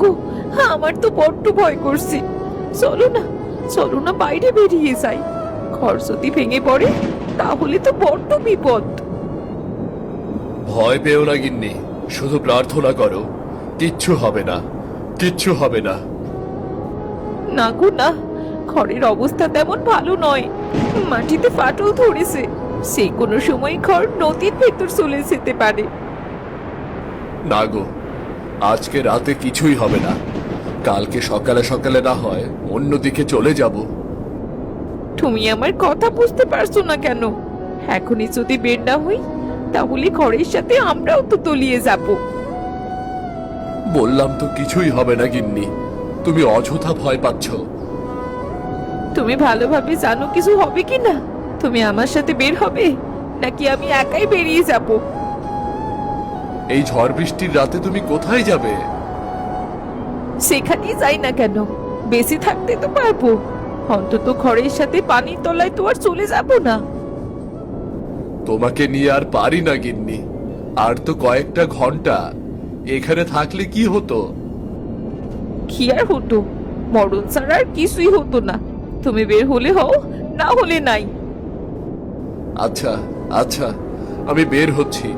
গো, আমার তো বড্ড ভয় করছে। চলো না, চলো না বাইরে বেরিয়ে যাই। ঘর যদি ভেঙে পড়ে তাহলে তো বড্ড বিপদ। ভয় পেও না গিন্নি, শুধু প্রার্থনা করো, কিচ্ছু হবে না, কিচ্ছু হবে না। না গো না, ঘরের অবস্থা তেমন ভালো নয়। মাটিতে ফাটল ধরেছে, সে কোনো সময় ঘর নদীর ভেতর চলে যেতে পারে। না গো, আজকে রাতে কিছুই হবে না। কালকে সকালে সকালে না হয় অন্যদিকে চলে যাব। তুমি আমার কথা বুঝতে পারছো না কেন? এখনই যদি বের না হই তাহলে ঘরের সাথে আমরাও তো তলিয়ে যাব। বললাম তো কিছুই হবে না গিন্নি, তুমি অযথা ভয় পাচ্ছ। তুমি ভালোভাবে জানো কিছু হবে কি না? তুমি আমার সাথে বের হবে নাকি আমি একাই বেরিয়ে যাব? এই ঝড় বৃষ্টির রাতে তুমি কোথায় যাবে? সেখানেই যাই না কেন, বেশি থাকতে তো পারবো। অন্তত ঘরের সাথে পানির তলায় তো আর চলে যাব না। তোমাকে নিয়ে আর পারি না গিন্নি, আর তো কয়েকটা ঘন্টা। এখানে থাকলে কি হতো? কি আর হতো? মরণ ছাড়া আর কিছুই হতো না। তুমি বের হলে হও, না হলে নাই। আচ্ছা আচ্ছা, আমি বের হচ্ছি।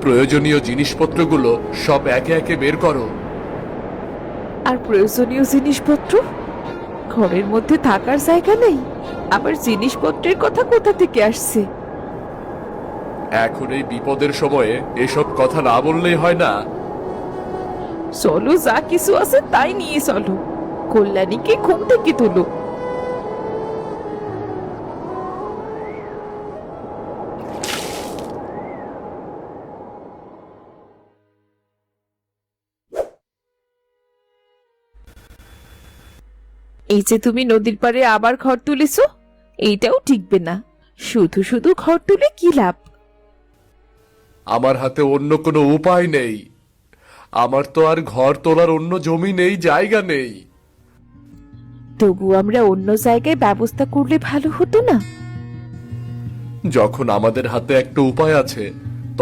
প্রয়োজনীয় জিনিসপত্রগুলো সব একে একে বের করো। আর প্রয়োজনীয় জিনিসপত্র? ঘরের মধ্যে থাকার জায়গা নেই, আবার জিনিসপত্রের কথা কোথা থেকে আসছে? এখন এই বিপদের সময়ে এসব কথা না বললেই হয় না। চলো, যা কিছু আছে তাই নিয়ে চলো। কল্যাণীকে ঘুম থেকে তোলো। এই যে তুমি নদীর পাড়ে আবার ঘর তুলেছো, এইটাও টিকবে না। শুধু শুধু ঘর তুলে কি লাভ? আমার হাতে অন্য কোনো উপায় নেই। আমার তো আর ঘর তোলার অন্য জমি নেই, জায়গা নেই। তবু আমরা অন্য জায়গায় ব্যবস্থা করলে ভালো হতো না? যখন আমাদের হাতে একটা উপায় আছে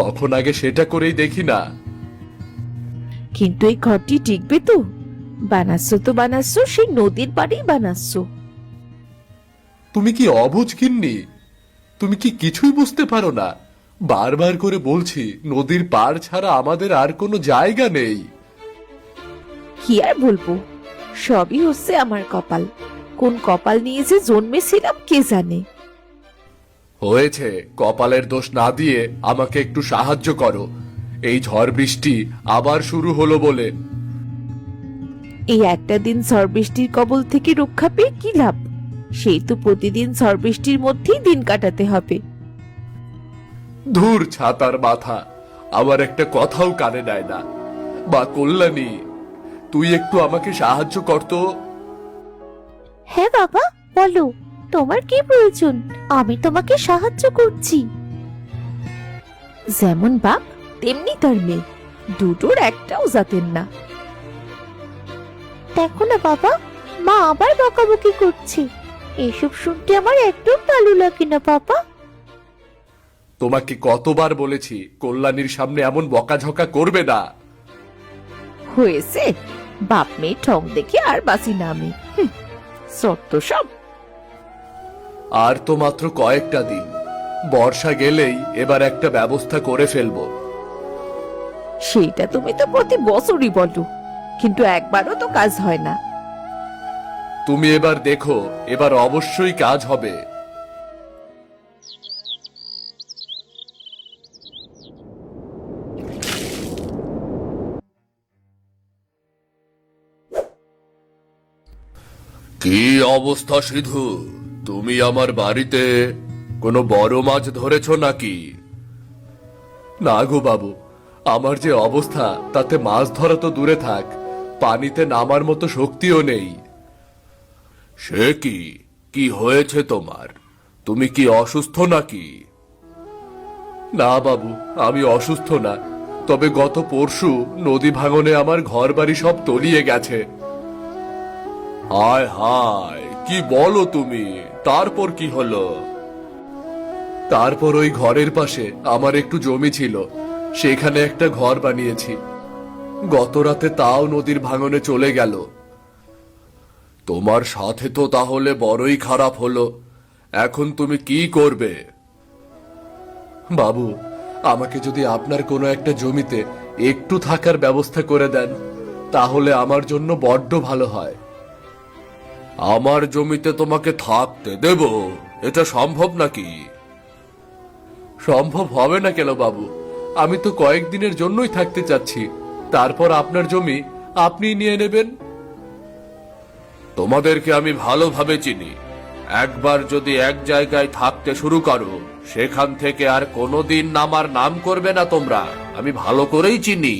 তখন আগে সেটা করেই দেখি না। কিন্তু এই ঘরটি টিকবে তো? বানাচ্ছো তো বানাচ্ছো, সেই নদীর পাড়েই বানাচ্ছো। তুমি কি অবুঝ গিন্নি? তুমি কি কিছুই বুঝতে পারো না? বারবার করে বলছি, নদীর পার ছাড়া আমাদের আর কোনো জায়গা নেই। কি আর বলবো, সবই হচ্ছে আমার কপাল। কোন কপাল নিয়ে যে জন্মেছিলাম কে জানে। হয়েছে, কপালের দোষ না দিয়ে আমাকে একটু সাহায্য করো। এই ঝড় বৃষ্টি আবার শুরু হলো বলে। এই একটা দিন ঝড় বৃষ্টির কবল থেকে রক্ষা পেয়ে কি লাভ? সেই তো প্রতিদিন ঝড় বৃষ্টির মধ্যেই দিন কাটাতে হবে। ধুর ছাতার মাথা, আমার একটা কথাও কানে নেয় না। বা কল্যাণী, তুই একটু আমাকে সাহায্য করতো। হ্যাঁ বাবা, বলো তোমার কি প্রয়োজন? আমি তোমাকে সাহায্য করছি। যেমন বাপ তেমনি তার মেয়ে, দুটোর একটাও জাতের না। দেখো না বাবা, মা আবার বকাবকি করছে। এসব শুনতে আমার একদম ভালো লাগে না বাবা। তোমাকে কতবার বলেছি কল্যাণীর সামনে এমন বকাঝকা করবে না। হয়েছে, বাপ মেয়ে ঠং দেখে আর বাসি না আমি। সত্য সব। আর তো মাত্র কয়েকটা দিন, বর্ষা গেলেই এবার একটা ব্যবস্থা করে ফেলবো। সেইটা তুমি তো প্রতি বছরই বলো, কিন্তু একবারও তো কাজ হয় না। তুমি এবার দেখো, এবার অবশ্যই কাজ হবে। কি অবস্থা সিধু? তুমি আমার বাড়িতে কোনো বড় মাছ ধরেছো নাকি? না গো বাবু, আমার যে অবস্থা তাতে মাছ ধরা তো দূরে থাক, পানিতে নামার মতো শক্তিও নেই। সে কি? কি হয়েছে তোমার? তুমি কি অসুস্থ নাকি? না বাবু, আমি অসুস্থ না, তবে গত পরশু নদী ভাঙনে আমার ঘর বাড়ি সব তলিয়ে গেছে। হায় হায়, কি বলো তুমি? তারপর কি হলো? তারপর ওই ঘরের পাশে আমার একটু জমি ছিল, সেখানে একটা ঘর বানিয়েছি। গত রাতে তাও নদীর ভাঙনে চলে গেল। তোমার সাথে তো তাহলে বড়ই খারাপ হলো। এখন তুমি কি করবে? বাবু, আমাকে যদি আপনার কোনো একটা জমিতে একটু থাকার ব্যবস্থা করে দেন তাহলে আমার জন্য বড্ড ভালো হয়। আমার জমিতে তোমাকে থাকতে দেব? এটা সম্ভব নাকি? সম্ভব হবে না কেন বাবু? আমি তো কয়েকদিনের জন্যই থাকতে চাচ্ছি, তারপর আপনার জমি আপনিই নিয়ে নেবেন। তোমাদেরকে আমি ভালোভাবে চিনি। একবার যদি এক জায়গায় থাকতে শুরু করো, সেখান থেকে আর কোনোদিন নামার নাম করবে না তোমরা। আমি ভালো করেই চিনি।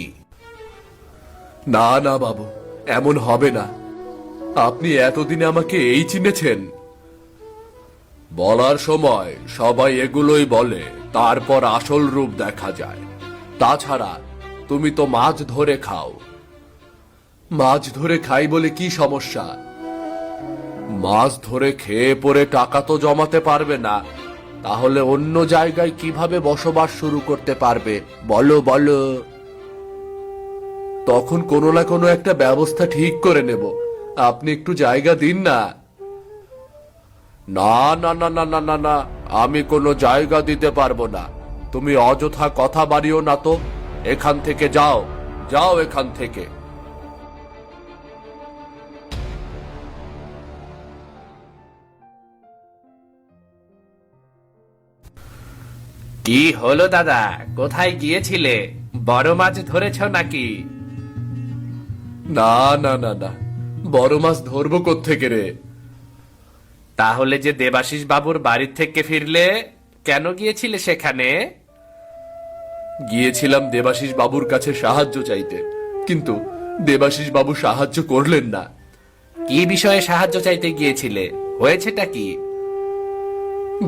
না না বাবু, এমন হবে না। আপনি এতদিনে আমাকে এই চিনেছেন? বলার সময় সবাই এগুলোই বলে, তারপর আসল রূপ দেখা যায়। তাছাড়া তুমি তো মাছ ধরে খাও। মাছ ধরে খাই বলে কি সমস্যা? মাছ ধরে খেয়ে পরে টাকা তো জমাতে পারবে না, তাহলে অন্য জায়গায় কিভাবে বসবাস শুরু করতে পারবে বলো বলো? তখন কোনো না কোনো একটা ব্যবস্থা ঠিক করে নেব। আপনি একটু জায়গা দিন না। না না না না না না না, আমি কোনো জায়গা দিতে পারবো না। তুমি অযথা কথা বাড়িও না তো। এখান থেকে যাও, যাও এখান থেকে। কি হলো দাদা, কোথায় গিয়েছিলে? বড় মাছ ধরেছ নাকি? না না না না, বড় মাছ ধরবো কোত্থেকে রে? তাহলে যে দেবাশিস বাবুর বাড়ির থেকে ফিরলে, কেন গিয়েছিলে সেখানে? গিয়েছিলাম দেবাশিস বাবুর কাছে সাহায্য চাইতে, কিন্তু দেবাশিস বাবু সাহায্য করলেন না। কি বিষয়ে সাহায্য চাইতে গিয়েছিলে? হয়েছেটা কি?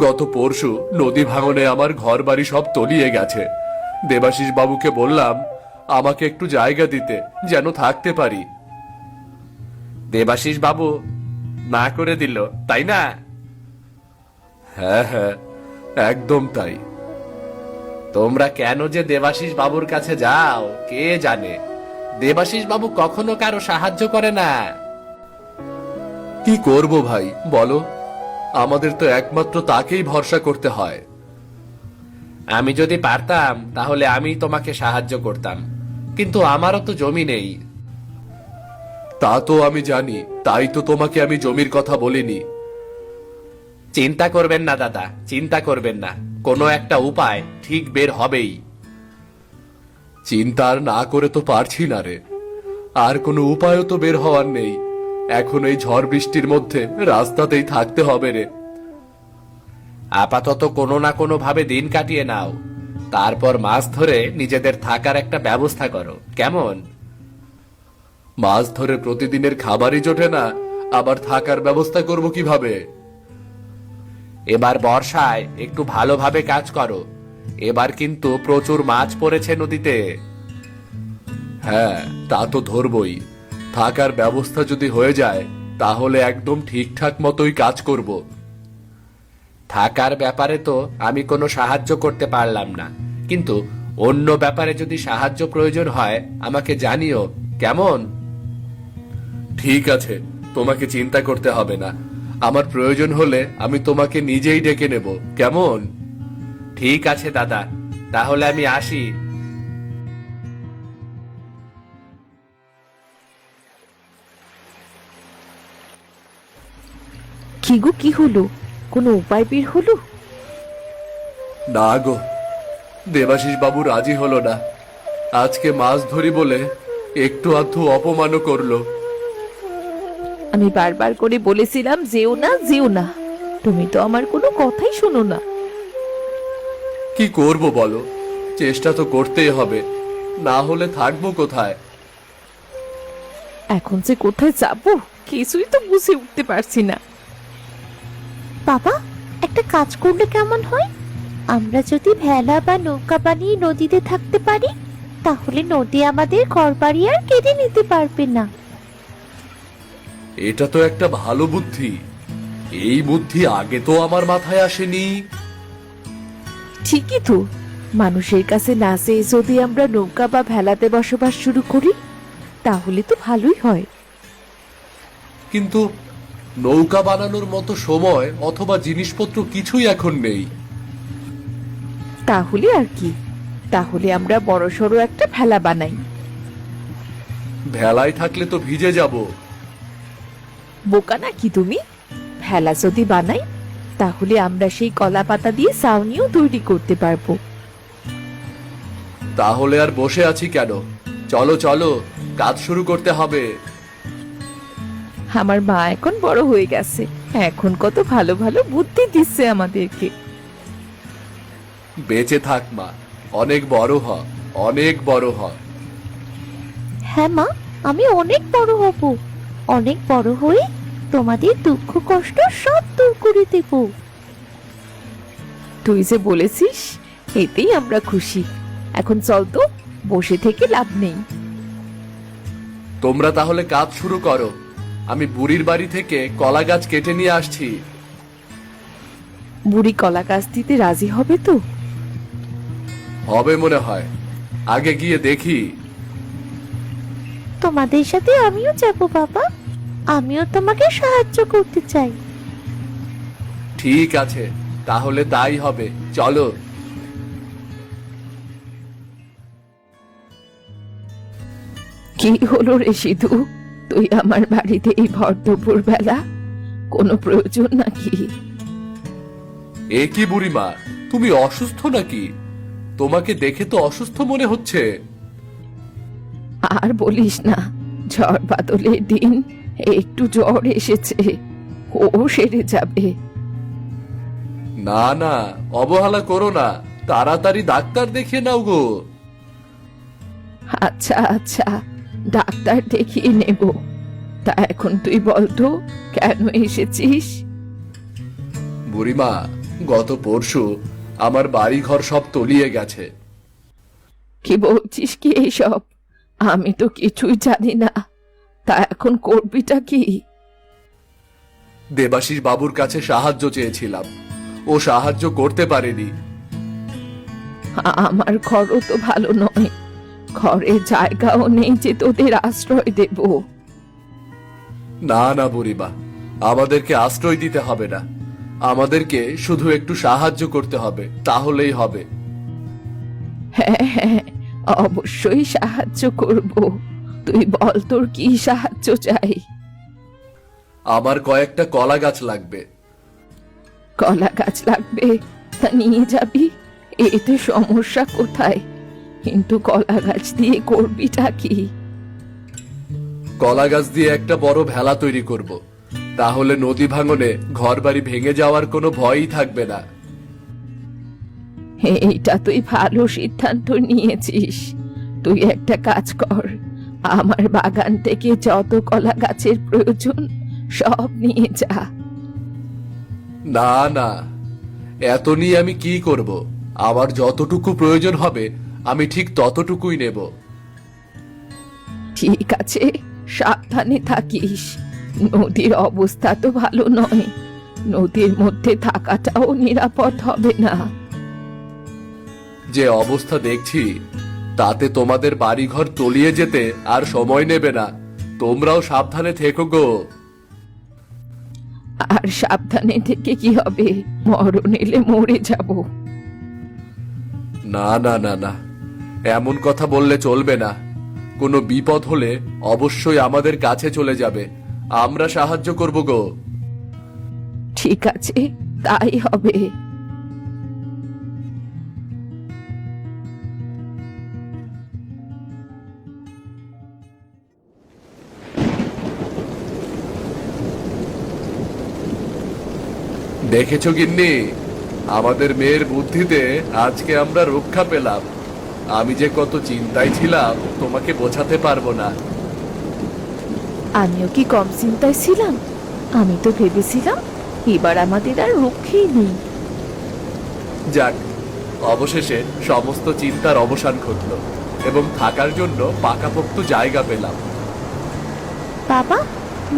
গত পরশু নদী ভাঙনে আমার ঘর বাড়ি সব তলিয়ে গেছে। দেবাশিস বাবুকে বললাম আমাকে একটু জায়গা দিতে, যেন থাকতে পারি। দেবাশিস বাবু না করে দিল, তাই না? হ্যাঁ হ্যাঁ, একদম তাই। তোমরা কেন যে দেবাশিস বাবুর কাছে যাও কে জানে। দেবাশিস বাবু কখনো কারো সাহায্য করে না। কি করব ভাই বলো? আমাদের তো একমাত্র তাকেই ভরসা করতে হয়। আমি যদি পারতাম তাহলে আমি তোমাকে সাহায্য করতাম, কিন্তু আমারও তো জমি নেই। তা তো আমি জানি, তাই তো তোমাকে আমি জমির কথা বলিনি। চিন্তা করবেন না দাদা, চিন্তা করবেন না। কোনো একটা উপায় ঠিক বের হবেই। চিন্তা আর না করে তো পারছি না রে। আর কোনো উপায়ও তো বের হওয়ার নেই। এখন এই ঝড় বৃষ্টির মধ্যে রাস্তাতেই থাকতে হবে রে। আপাতত কোনো না কোনো ভাবে দিন কাটিয়ে নাও, তারপর মাছ ধরে নিজেদের থাকার একটা ব্যবস্থা করো, কেমন? মাছ ধরে প্রতিদিনের খাবারই জোটে না, আবার থাকার ব্যবস্থা করব কিভাবে? এবার বর্ষায় একটু ভালোভাবে কাজ করো। এবার কিন্তু প্রচুর মাছ পড়েছে নদীতে। হ্যাঁ, তা তো ধরবই। থাকার ব্যবস্থা যদি হয়ে যায় তাহলে একদম ঠিকঠাক মতোই কাজ করব। থাকার ব্যাপারে তো আমি কোনো সাহায্য করতে পারলাম না, কিন্তু অন্য ব্যাপারে যদি সাহায্য প্রয়োজন হয় আমাকে জানিও, কেমন? ঠিক আছে, তোমাকে চিন্তা করতে হবে না। আমার প্রয়োজন হলে আমি তোমাকে নিজেই ডেকে নেব, কেমন? ঠিক আছে দাদা, তাহলে আমি আসি। কি গো, কি হলো? কোনো উপায় বের হলো? না গো, দেবাশিস বাবু রাজি হলো না। আজকে মাছ ধরি বলে একটু আধটু অপমানও করলো। আমি বারবার করে বলেছিলাম যেও না, যেও না। তুমি তো আমার কোনো কথাই শোনো না। কি করব বলো? চেষ্টা তো করতেই হবে, না হলে থাকবো কোথায়? এখন যে কোথায় যাবো কিছুই তো বুঝে উঠতে পারছি না। বাবা, একটা কাজ করলে কেমন হয়? আমরা যদি ভেলা বা নৌকা বানিয়ে নদীতে থাকতে পারি, তাহলে নদী আমাদের ঘরবাড়ি আর কেড়ে নিতে পারবে না। এটা তো একটা ভালো বুদ্ধি। এই বুদ্ধি আগে তো আমার মাথায় আসেনি। ঠিকই তো, মানুষের কাছে না চেয়ে যদি আমরা নৌকা বা ভেলাতে বসবাস শুরু করি তাহলে তো ভালোই হয়। কিন্তু নৌকা বানানোর মতো সময় অথবা জিনিসপত্র কিছুই এখন নেই। তাহলে আর কি, তাহলে আমরা বড়সড় একটা ভেলা বানাই। ভেলায় থাকলে তো ভিজে যাব। বোকা নাকি তুমি? ভেলা যদি বানাই তাহলে আমরা সেই কলা পাতা দিয়ে ছাউনিও তৈরি করতে পারবো। তাহলে আর বসে আছি কেন? চলো চলো, কাজ শুরু করতে হবে। আমার মা এখন বড় হয়ে গেছে, এখন কত ভালো ভালো বুদ্ধি দিচ্ছে আমাদেরকে। বেঁচে থাক মা, অনেক বড় হ, অনেক বড় হ। হ্যাঁ মা, আমি অনেক বড় হব। অনেক বড় হয়ে তোমাদের দুঃখ কষ্ট সব দূর করে দেব। তুই যে বলেছিস, এতেই আমরা খুশি। এখন চল তো, বসে থেকে লাভ নেই। তোমরা তাহলে কাজ শুরু করো, আমি বুড়ির বাড়ি থেকে কলা গাছ কেটে নিয়ে আসছি। বুড়ি কলা গাছ দিতে রাজি হবে তো? হবে মনে হয়, আগে গিয়ে দেখি। তোমাদের সাথে আমিও যাব বাবা, আমিও তোমাকে সাহায্য করতে চাই। ঠিক আছে, তাহলে তাই হবে, চলো। কি হলো রে সিধু, তুই আমার বাড়িতে এই ভর দুপুর বেলা? কোনো প্রয়োজন নাকি? এ কি বুড়িমা, তুমি অসুস্থ নাকি? তোমাকে দেখে তো অসুস্থ মনে হচ্ছে। আর বলিস না, ঝড় বাদলের দিন একটু জ্বর এসেছে, ও সেরে যাবে। না না, অবহেলা করো না, তাড়াতাড়ি ডাক্তার দেখে নাও গো। আচ্ছা আচ্ছা, ডাক্তার দেখিয়ে নেব। তা এখন তুই বলতো, কেন এসেছিস? বুড়িমা, গত পরশু আমার বাড়ি ঘর সব তলিয়ে গেছে। কি বলছিস কি এসব? আমি তো কিছুই জানি না। তা এখন করবিটা কি? দেবাশিস বাবুর কাছে সাহায্য চেয়েছিলাম, ও সাহায্য করতে পারেনি। আমার ঘরও তো ভালো নয়, ঘরে জায়গাও নেই যে তোদের আশ্রয় দেব। না না বুড়িমা, আমাদেরকে আশ্রয় দিতে হবে না, আমাদেরকে শুধু একটু সাহায্য করতে হবে, তাহলেই হবে। হ্যাঁ হ্যাঁ, অবশ্যই সাহায্য করব। তুই বল তোর কি সাহায্য চাই? আমার কয়েকটা কলা গাছ লাগবে। কলা গাছ লাগবে? তা নিয়ে যাবি, এতে সমস্যা কোথায়? কিন্তু কলা গাছ দিয়ে করবিটা কি? কলা গাছ দিয়ে একটা বড় ভেলা তৈরি করব, তাহলে নদী ভাঙনে ঘরবাড়ি ভেঙে যাওয়ার কোনো ভয়ই থাকবে না। এইটা তুই ভালো সিদ্ধান্ত নিয়েছিস। তুই একটা কাজ কর, আমার বাগান থেকে যত কলা গাছের প্রয়োজন সব নিয়ে যা। না না, এত নিয়ে আমি কি করব? আমার যতটুকু প্রয়োজন হবে আমি ঠিক ততটুকুই নেব। ঠিক আছে, সাবধানে থাকিস। নদীর অবস্থা তো ভালো নয়, নদীর মধ্যে থাকাটাও নিরাপদ হবে না। যে অবস্থা দেখছি, তাতে তোমাদের বাড়িঘর তলিয়ে যেতে আর সময় নেবে না। তোমরাও সাবধানে থেকো গো। আর সাবধানে থেকে কি হবে? মরণ এলে মরে যাব। না না না না, এমন কথা বললে চলবে না। কোনো বিপদ হলে অবশ্যই আমাদের কাছে চলে যাবে, আমরা সাহায্য করব গো। ঠিক আছে, তাই হবে। দেখেছো গিন্নি, আমাদের মেয়ের বুদ্ধিতে আজকে আমরা রক্ষা পেলাম। আমি যে কত চিন্তায় ছিলাম তোমাকে বোঝাতে পারবো না। আমিও কি কম চিন্তায় ছিলাম? আমি তো ভেবেছিলাম এবার আমাদের আর রক্ষেই নেই। যাক, অবশেষে সমস্ত চিন্তার অবসান ঘটল এবং থাকার জন্য পাকাপোক্ত জায়গা পেলাম। বাবা,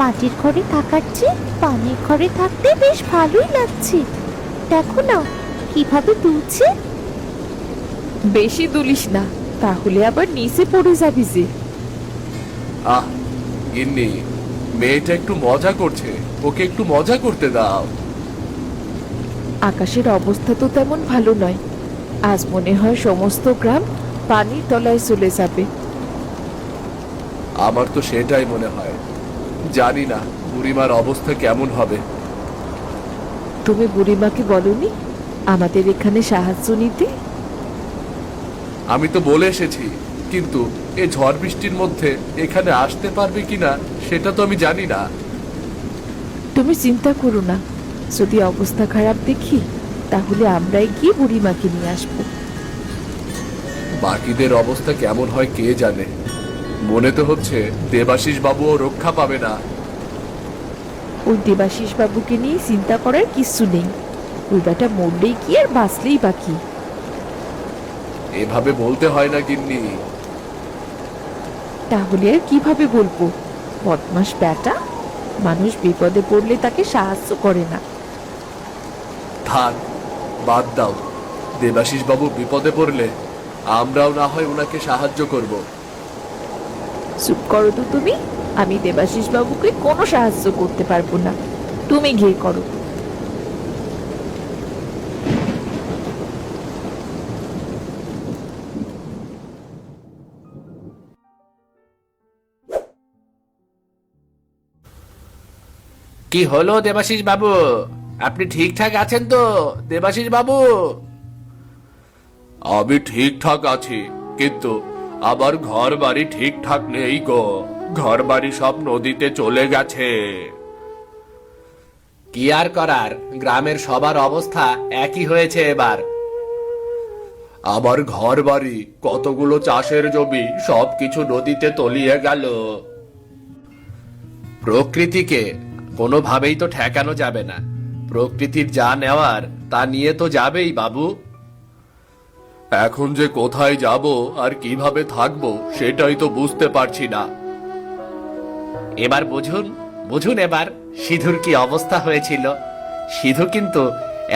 মাটির ঘরে থাকার চেয়ে পানির ঘরে থাকতে বেশ ভালোই লাগছে। দেখো না কিভাবে দুলছে। বেশি দুলিস না, তাহলে আবার নিচে পড়ে যাবি যে। আহ গিন্নি, মেয়েটা একটু মজা করছে, ওকে একটু মজা করতে দাও। আকাশের অবস্থা তো তেমন ভালো নয়। আজ মনে হয় সমস্ত গ্রাম পানির তলায় চলে যাবে। আমার তো সেটাই মনে হয়। জানি না বুড়িমার অবস্থা কেমন হবে। তুমি বুড়িমাকে বলনি আমাদের এখানে সাহায্য নিতে? আমি তো বলে এসেছি, কিন্তু এই ঝড় বৃষ্টির মধ্যে এখানে আসতে পারবে কিনা সেটা তো আমি জানি না। তুমি চিন্তা করো না, যদি অবস্থা খারাপ দেখি তাহলে আমরাই গিয়ে বুড়িমাকে নিয়ে আসবো। বাকিদের অবস্থা কেমন হয় কে জানে। মনে তো হচ্ছে দেবাশিস বাবুও রক্ষা পাবে না। ওই দেবাশিস বাবুকে নিয়ে চিন্তা করার কিছু নেই। ওই বেটা মরলেই কি আর বাঁচলেই বাকি। এভাবে বলতে হয় না গিন্নি। তাহলে আর কিভাবে বলবো? বদমাস বেটা, মানুষ বিপদে পড়লে তাকে সাহায্য করে না। থাক, বাদ দাও। দেবাশিস বাবু বিপদে পড়লে আমরাও না হয় ওনাকে সাহায্য করব। চুপ করো তো তুমি। আমি দেবাশিস বাবুকে কোনো সাহায্য করতে পারবো না, তুমি গিয়ে করো। কি হলো দেবাশিস বাবু? আপনি ঠিকঠাক আছেন তো দেবাশিস বাবু? আমি ঠিকঠাক আছি, কিন্তু আবার ঘর বাড়ি ঠিকঠাক নেই গো। ঘর বাড়ি সব নদীতে চলে গেছে। কি আর করার, গ্রামের সবার অবস্থা একই হয়েছে এবার। আমার ঘর বাড়ি, কতগুলো চাষের জমি সবকিছু নদীতে তলিয়ে গেল। প্রকৃতিকে কোনোভাবেই তো ঠেকানো যাবে না। প্রকৃতির যা নেওয়ার তা নিয়ে তো যাবেই বাবু। এখন যে কোথায় যাব আর কিভাবে থাকবো সেটাই তো বুঝতে পারছি না। এবার বুঝুন, বুঝুন এবার সিধুর কি অবস্থা হয়েছিল। সিধু কিন্তু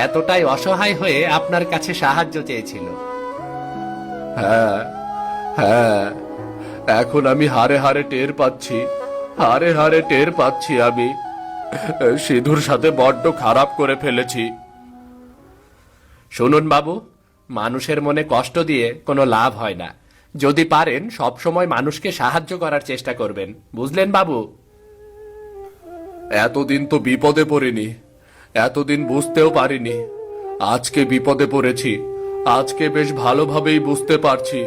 এতটাই অসহায় হয়ে আপনার কাছে সাহায্য চেয়েছিল। হ্যাঁ হ্যাঁ, এখন আমি হারে হারে টের পাচ্ছি, হারে হারে টের পাচ্ছি আমি সিধুর সাথে বড্ড খারাপ করে ফেলেছি। শুনুন বাবু, মানুষের মনে কষ্ট দিয়ে কোনো লাভ হয় না। যদি পারেন সব সময় মানুষকে সাহায্য করার চেষ্টা করবেন, বুঝলেন বাবু? এতদিন তো বিপদে পড়িনি, এতদিন বুঝতেও পারিনি। আজকে বিপদে পড়েছি, আজকে বেশ ভালোভাবেই বুঝতে পারছি।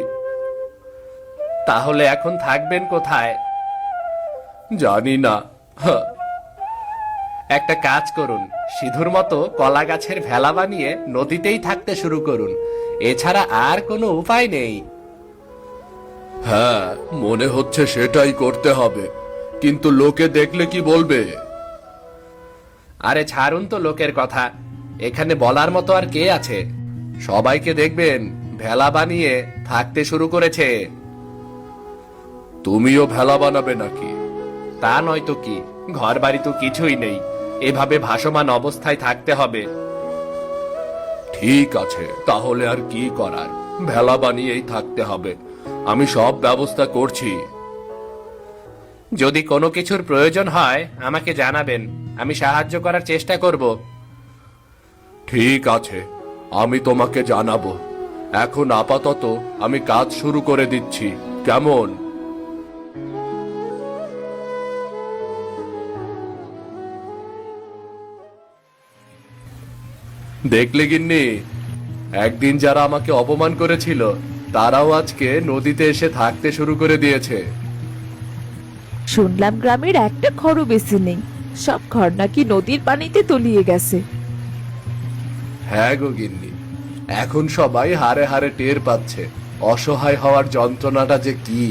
তাহলে এখন থাকবেন কোথায়? জানি না। একটা কাজ করুন, সিধুর মতো কলা গাছের ভেলা বানিয়ে নদীতেই থাকতে শুরু করুন। এছাড়া আর কোনো উপায় নেই। হ্যাঁ, মনে হচ্ছে সেটাই করতে হবে, কিন্তু লোকে দেখলে কি বলবে? আরে ছাড়ুন তো লোকের কথা, এখানে বলার মতো আর কে আছে? সবাইকে দেখবেন ভেলা বানিয়ে থাকতে শুরু করেছে। তুমিও ভেলা বানাবে নাকি? তা নয় তো কি, ঘর বাড়ি তো কিছুই নেই, এভাবে ভাসমান অবস্থায় থাকতে হবে। ঠিক আছে, তাহলে আর কি করার, ভেলা বানিয়েই থাকতে হবে। আমি সব ব্যবস্থা করছি। যদি কোনো কিছুর প্রয়োজন হয় আমাকে জানাবেন, আমি সাহায্য করার চেষ্টা করব। ঠিক আছে, আমি তোমাকে জানাবো। এখন আপাতত আমি কাজ শুরু করে দিচ্ছি, কেমন? দেখলে গিন্নি, একদিন যারা আমাকে অপমান করেছিল তারাও আজকে নদীতে এসে থাকতে শুরু করে দিয়েছে। শুনলাম গ্রামের একটা ঘরও বেশি নেই, সব ঘর নাকি নদীর পানিতে তলিয়ে গেছে। হ্যাঁ গো গিন্নি, এখন সবাই হারে হারে টের পাচ্ছে অসহায় হওয়ার যন্ত্রণাটা যে কি।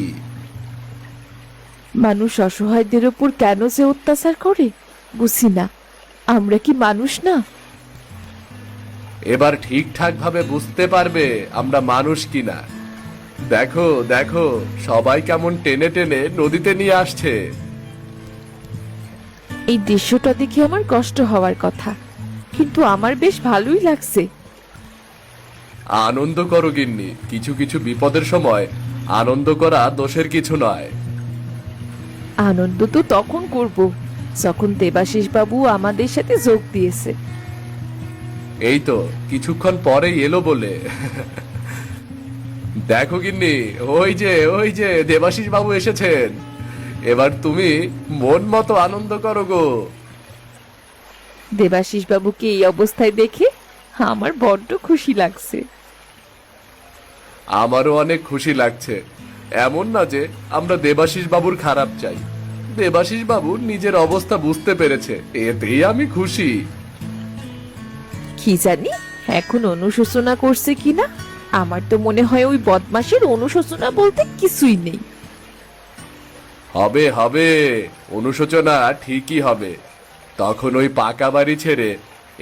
মানুষ অসহায়দের উপর কেন যে অত্যাচার করে বুঝি না। আমরা কি মানুষ না? এবার ঠিকঠাক ভাবে বুঝতে পারবে আমরা মানুষ কিনা। দেখো দেখো, সবাই কেমন টেনে টেনে নদীতে নিয়ে আসছে। এই দৃশ্যটা দেখে আমার কষ্ট হওয়ার কথা, কিন্তু আমার বেশ ভালোই লাগছে। আনন্দ করো গিন্নি, কিছু কিছু বিপদের সময় আনন্দ করা দোষের কিছু নয়। আনন্দ তো তখন করব যখন দেবাশিস বাবু আমাদের সাথে যোগ দিয়েছে। এই তো কিছুক্ষণ পরেই এলো বলে। দেখো গিন্নি, ওই যে দেবাশিস বাবু এসেছেন। এবার তুমি মন মতো আনন্দ করো গো। দেবাশিস বাবুকে এই অবস্থায় দেখে আমার বড্ড খুশি লাগছে। আমারও অনেক খুশি লাগছে। এমন না যে আমরা দেবাশিস বাবুর খারাপ চাই, দেবাশিস বাবু নিজের অবস্থা বুঝতে পেরেছে, এতেই আমি খুশি। কি জানি এখন অনুশোচনা করছে কিনা। আমার তো মনে হয় ওই বদমাসের অনুশোচনা বলতে কিছুই নেই। হবে হবে, অনুশোচনা ঠিকই হবে। তখন ওই পাকা বাড়ি ছেড়ে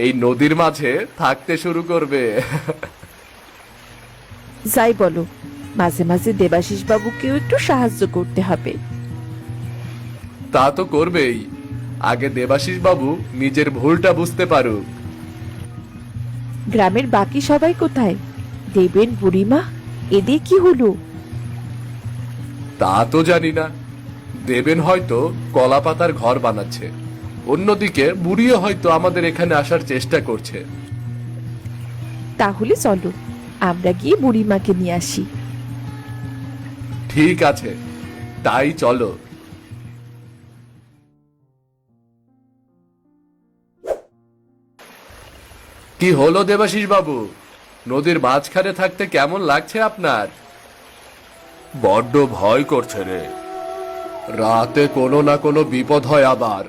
এই নদীর মাঝে থাকতে শুরু করবে। যাই বলো, মাঝে মাঝে দেবাশিস বাবুকেও একটু সাহায্য করতে হবে। তা তো করবেই, আগে দেবাশিস বাবু নিজের ভুলটা বুঝতে পারুক। গ্রামের বাকি সবাই কোথায়? দেবেন, বুড়িমা, এদের কি হলো? তা তো জানি না। দেবেন হয়তো কলা পাতার ঘর বানাচ্ছে, অন্যদিকে বুড়িও হয়তো আমাদের এখানে আসার চেষ্টা করছে। তাহলে চলো আমরা গিয়ে বুড়িমাকে নিয়ে আসি। ঠিক আছে, তাই চলো। কি হলো দেবাশিস বাবু, নদীর মাঝখানে থাকতে কেমন লাগছে আপনার? বড্ড ভয় করছে রে, রাতে কোনো না কোনো বিপদ হয় আবার।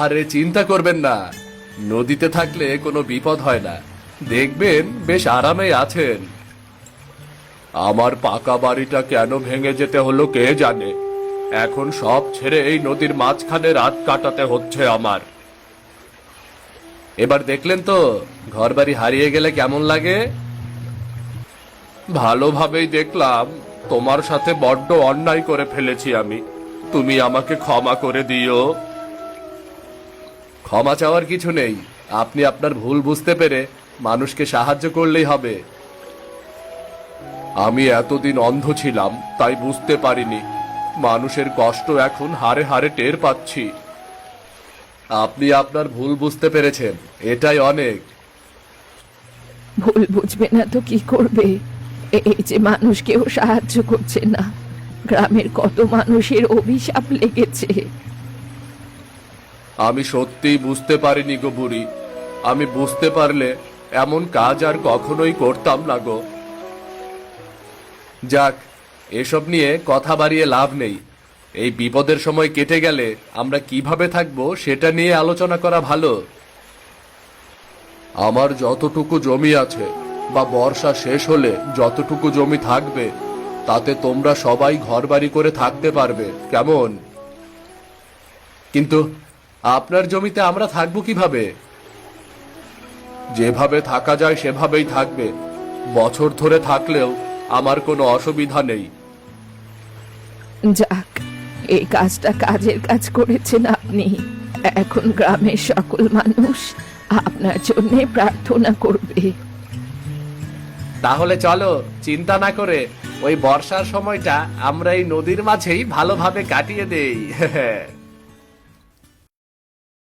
আরে চিন্তা করবেন না, নদীতে থাকলে কোনো বিপদ হয় না, দেখবেন বেশ আরামে আছেন। আমার পাকা বাড়িটা কেন ভেঙে যেতে হলো কে জানে, এখন সব ছেড়ে এই নদীর মাঝখানে রাত কাটাতে হচ্ছে আমার। এবার দেখলেন তো ঘরবাড়ি হারিয়ে গেলে কেমন লাগে? ভালোভাবেই দেখলাম, তোমার সাথে বড্ড অন্যায় করে ফেলেছি আমি, তুমি আমাকে ক্ষমা করে দিও। ক্ষমা চাওয়ার কিছু নেই, আপনি আপনার ভুল বুঝতে পেরে মানুষকে সাহায্য করলেই হবে। আমি এতদিন অন্ধ ছিলাম, তাই বুঝতে পারিনি মানুষের কষ্ট এখন হাড়ে হাড়ে টের পাচ্ছি। আপনি আপনার ভুল বুঝতে পেরেছেন, এটাই অনেক। ভুল বুঝবে না তো কি করবে? এই যে মানুষ কেউ সাহায্য করছে না, গ্রামের কত মানুষের অভিশাপ লেগেছে। আমি সত্যিই বুঝতে পারিনি গো বুড়ি, আমি বুঝতে পারলে এমন কাজ আর কখনোই করতাম না গো। যাক, এসব নিয়ে কথা বাড়িয়ে লাভ নেই। এই বিপদের সময় কেটে গেলে আমরা কিভাবে থাকবো সেটা নিয়ে আলোচনা করা ভালো। আমার যতটুকু জমি আছে, বা বর্ষা শেষ হলে যতটুকু জমি থাকবে, তাতে তোমরা সবাই ঘরবাড়ি করে থাকতে পারবে, কেমন? কিন্তু আপনার জমিতে আমরা থাকবো কিভাবে? যেভাবে থাকা যায় সেভাবেই থাকবে, বছর ধরে থাকলেও আমার কোনো অসুবিধা নেই। যাক, এই কাজটা কাজের কাজ করেছেন আপনি। এখন গ্রামের সকল মানুষ আপনার জন্য প্রার্থনা করবে। তাহলে চলো চিন্তা না করে ওই বর্ষার সময়টা আমরা এই নদীর মাঝেই ভালোভাবে কাটিয়ে দেই।